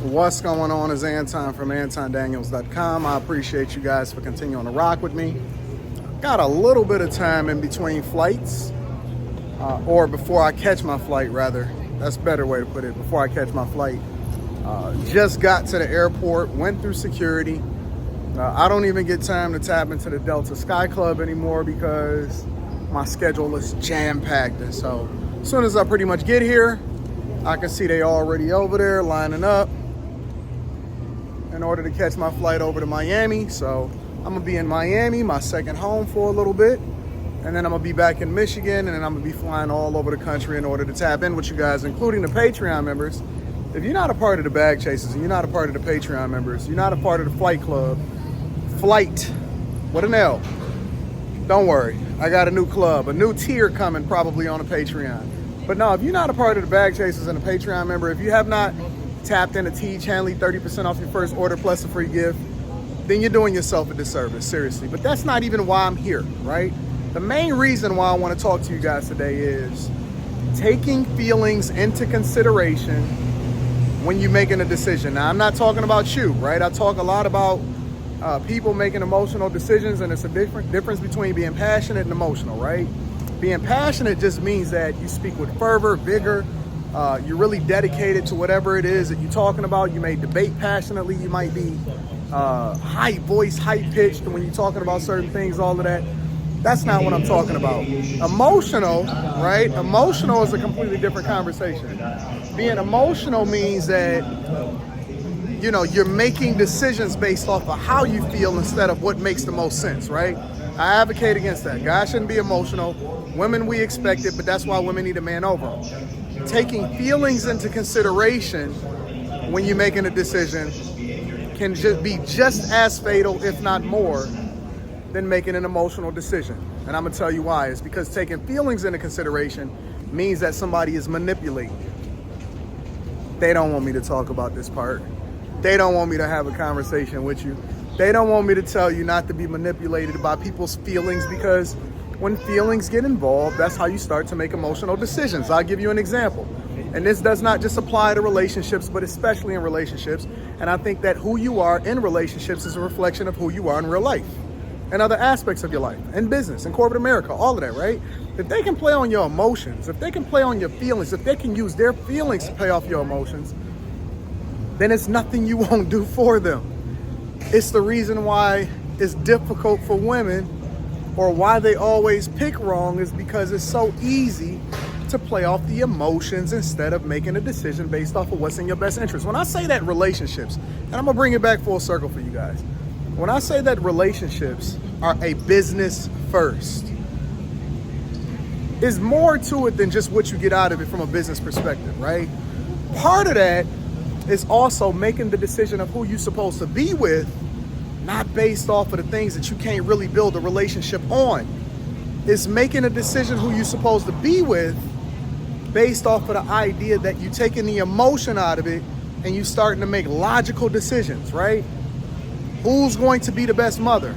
What's going on is Anton from AntonDaniels.com. I appreciate you guys for continuing to rock with me. Got a little bit of time in between flights, or before I catch my flight, rather. That's a better way to put it, before I catch my flight. Just got to the airport, went through security. I don't even get time to tap into the Delta Sky Club anymore because my schedule is jam-packed. And so as soon as I pretty much get here, I can see they already over there lining up in order to catch my flight over to Miami. So I'm gonna be in Miami, my second home, for a little bit. And then I'm gonna be back in Michigan, and then I'm gonna be flying all over the country in order to tap in with you guys, including the Patreon members. If you're not a part of the Bag Chasers and you're not a part of the Patreon members, you're not a part of the Flight Club, Flight with an L, don't worry. I got a new club, a new tier coming probably on the Patreon. But no, if you're not a part of the Bag Chasers and a Patreon member, if you have not tapped into Teach Hanley 30% off your first order plus a free gift, then you're doing yourself a disservice, seriously. But that's not even why I'm here, right? The main reason why I want to talk to you guys today is taking feelings into consideration when you're making a decision. Now, I'm not talking about you, right? I talk a lot about people making emotional decisions, and it's a difference between being passionate and emotional, right? Being passionate just means that you speak with fervor, vigor. You're really dedicated to whatever it is that you're talking about. You may debate passionately. You might be high voice, high pitched when you're talking about certain things, all of that. That's not what I'm talking about. Emotional, right? Emotional is a completely different conversation. Being emotional means that, you know, you're making decisions based off of how you feel instead of what makes the most sense, right? I advocate against that. Guys shouldn't be emotional. Women, we expect it, but that's why women need a man over them. Taking feelings into consideration when you're making a decision can just be just as fatal, if not more, than making an emotional decision. And I'm gonna tell you why. It's because taking feelings into consideration means that somebody is manipulating. They don't want me to talk about this part. They don't want me to have a conversation with you. They don't want me to tell you not to be manipulated by people's feelings, because when feelings get involved, that's how you start to make emotional decisions. I'll give you an example. And this does not just apply to relationships, but especially in relationships. And I think that who you are in relationships is a reflection of who you are in real life and other aspects of your life, and business, and corporate America, all of that, right? If they can play on your emotions, if they can play on your feelings, if they can use their feelings to pay off your emotions, then it's nothing you won't do for them. It's the reason why it's difficult for women, or why they always pick wrong, is because it's so easy to play off the emotions instead of making a decision based off of what's in your best interest. When I say that relationships, and I'm gonna bring it back full circle for you guys. When I say that relationships are a business first, there's more to it than just what you get out of it from a business perspective, right? Part of that is also making the decision of who you're supposed to be with, not based off of the things that you can't really build a relationship on. It's making a decision who you're supposed to be with based off of the idea that you're taking the emotion out of it and you starting to make logical decisions, right? Who's going to be the best mother?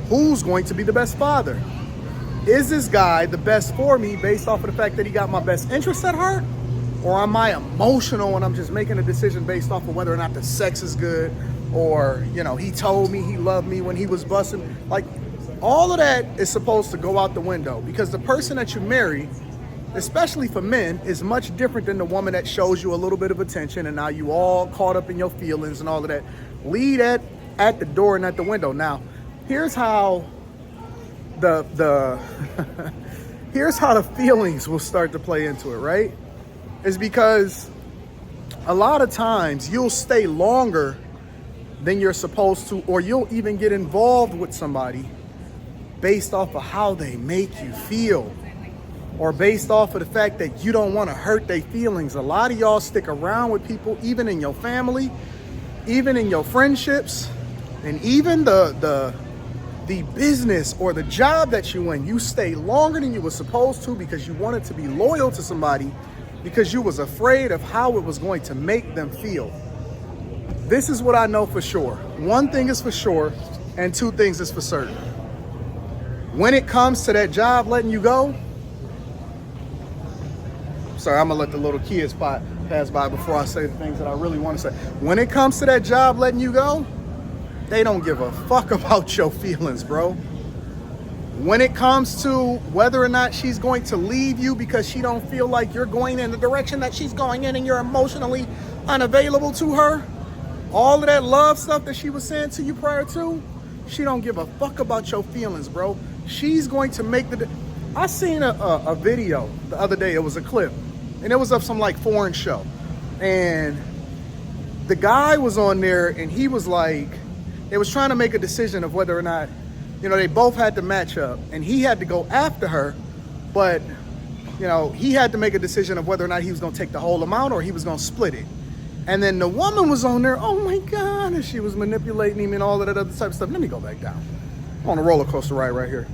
Who's going to be the best father? Is this guy the best for me based off of the fact that he got my best interests at heart? Or am I emotional and I'm just making a decision based off of whether or not the sex is good, or, you know, he told me he loved me when he was busting? Like, all of that is supposed to go out the window, because the person that you marry, especially for men, is much different than the woman that shows you a little bit of attention and now you all caught up in your feelings and all of that. Leave that at the door and at the window. Now, here's how the here's how the feelings will start to play into it, right? Is because a lot of times you'll stay longer than you're supposed to, or you'll even get involved with somebody based off of how they make you feel, or based off of the fact that you don't want to hurt their feelings. A lot of y'all stick around with people, even in your family, even in your friendships, and even the business or the job that you in. You stay longer than you were supposed to because you wanted to be loyal to somebody, because you was afraid of how it was going to make them feel. This is what I know for sure. One thing is for sure, and two things is for certain. When it comes to that job letting you go, sorry, I'm gonna let the little kids pass by before I say the things that I really want to say. When it comes to that job letting you go, they don't give a fuck about your feelings, bro. When it comes to whether or not she's going to leave you because she don't feel like you're going in the direction that she's going in and you're emotionally unavailable to her, all of that love stuff that she was saying to you prior to, she don't give a fuck about your feelings, bro. She's going to make the... I seen a video the other day. It was a clip, and it was of some like foreign show, and the guy was on there, and he was like, they was trying to make a decision of whether or not, you know, they both had to match up, and he had to go after her, but, you know, he had to make a decision of whether or not he was going to take the whole amount or he was going to split it. And then the woman was on there, oh my God, and she was manipulating him and all of that other type of stuff. Let me go back down. I'm on a roller coaster ride right here.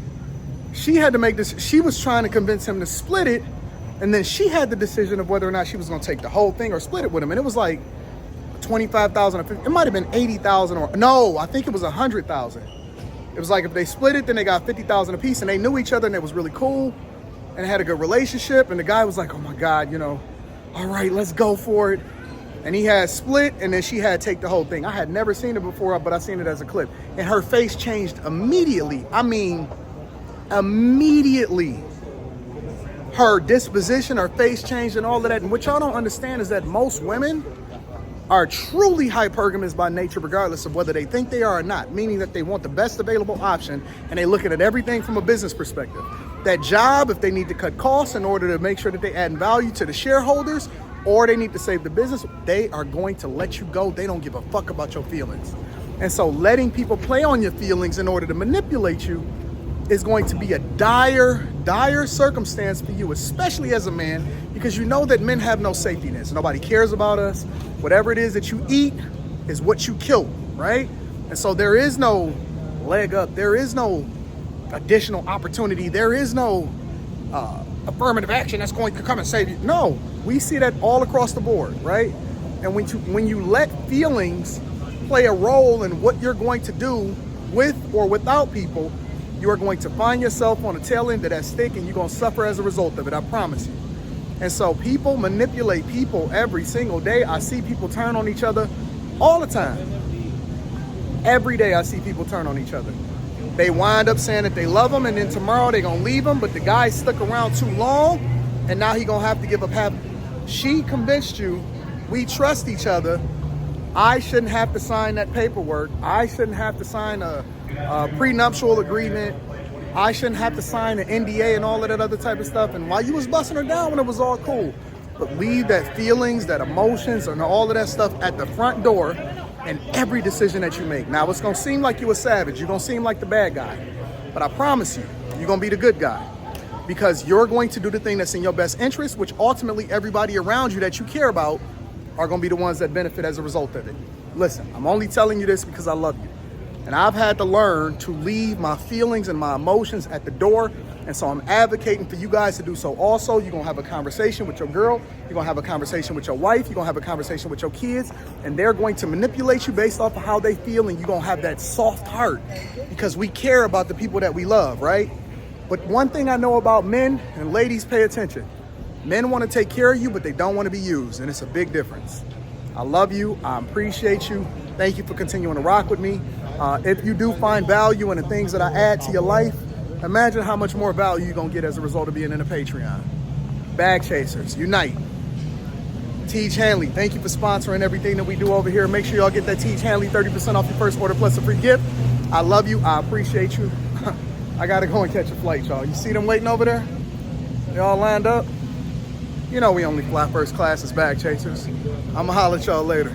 She had to make this, she was trying to convince him to split it, and then she had the decision of whether or not she was going to take the whole thing or split it with him. And it was like 25,000, it might have been 80,000, or no, I think it was 100,000. It was like if they split it, then they got 50,000 apiece, and they knew each other, and it was really cool, and had a good relationship. And the guy was like, oh my God, you know, all right, let's go for it. And he had split, and then she had take the whole thing. I had never seen it before, but I seen it as a clip. And her face changed immediately. I mean, immediately. Her disposition, her face changed and all of that. And what y'all don't understand is that most women are truly hypergamous by nature, regardless of whether they think they are or not, meaning that they want the best available option, and they looking at everything from a business perspective. That job, if they need to cut costs in order to make sure that they add value to the shareholders, or they need to save the business, they are going to let you go. They don't give a fuck about your feelings. And so letting people play on your feelings in order to manipulate you is going to be a dire, dire circumstance for you, especially as a man, because you know that men have no safety nets. Nobody cares about us. Whatever it is that you eat is what you kill, right? And so there is no leg up. There is no additional opportunity. There is no affirmative action that's going to come and save you. No, we see that all across the board, right? And when you let feelings play a role in what you're going to do with or without people, you are going to find yourself on the tail end of that stick, and you're going to suffer as a result of it, I promise you. And so people manipulate people every single day. I see people turn on each other all the time. Every day I see people turn on each other. They wind up saying that they love them, and then tomorrow they're going to leave them, but the guy stuck around too long, and now he's going to have to give up half. She convinced you, we trust each other. I shouldn't have to sign that paperwork. I shouldn't have to sign a prenuptial agreement. I shouldn't have to sign an NDA and all of that other type of stuff. And while you was busting her down when it was all cool, but leave that feelings, that emotions, and all of that stuff at the front door in every decision that you make. Now, it's going to seem like you're a savage. You're going to seem like the bad guy. But I promise you, you're going to be the good guy, because you're going to do the thing that's in your best interest, which ultimately everybody around you that you care about are going to be the ones that benefit as a result of it. Listen, I'm only telling you this because I love you. And I've had to learn to leave my feelings and my emotions at the door. And so I'm advocating for you guys to do so also. You're going to have a conversation with your girl. You're going to have a conversation with your wife. You're going to have a conversation with your kids. And they're going to manipulate you based off of how they feel. And you're going to have that soft heart, because we care about the people that we love, right? But one thing I know about men, and ladies, pay attention. Men want to take care of you, but they don't want to be used. And it's a big difference. I love you. I appreciate you. Thank you for continuing to rock with me. If you do find value in the things that I add to your life, imagine how much more value you're going to get as a result of being in a Patreon. Bag Chasers, unite. Teach Hanley, thank you for sponsoring everything that we do over here. Make sure y'all get that Teach Hanley 30% off your first order plus a free gift. I love you. I appreciate you. I got to go and catch a flight, y'all. You see them waiting over there? They all lined up? You know we only fly first class as Bag Chasers. I'm going to holler at y'all later.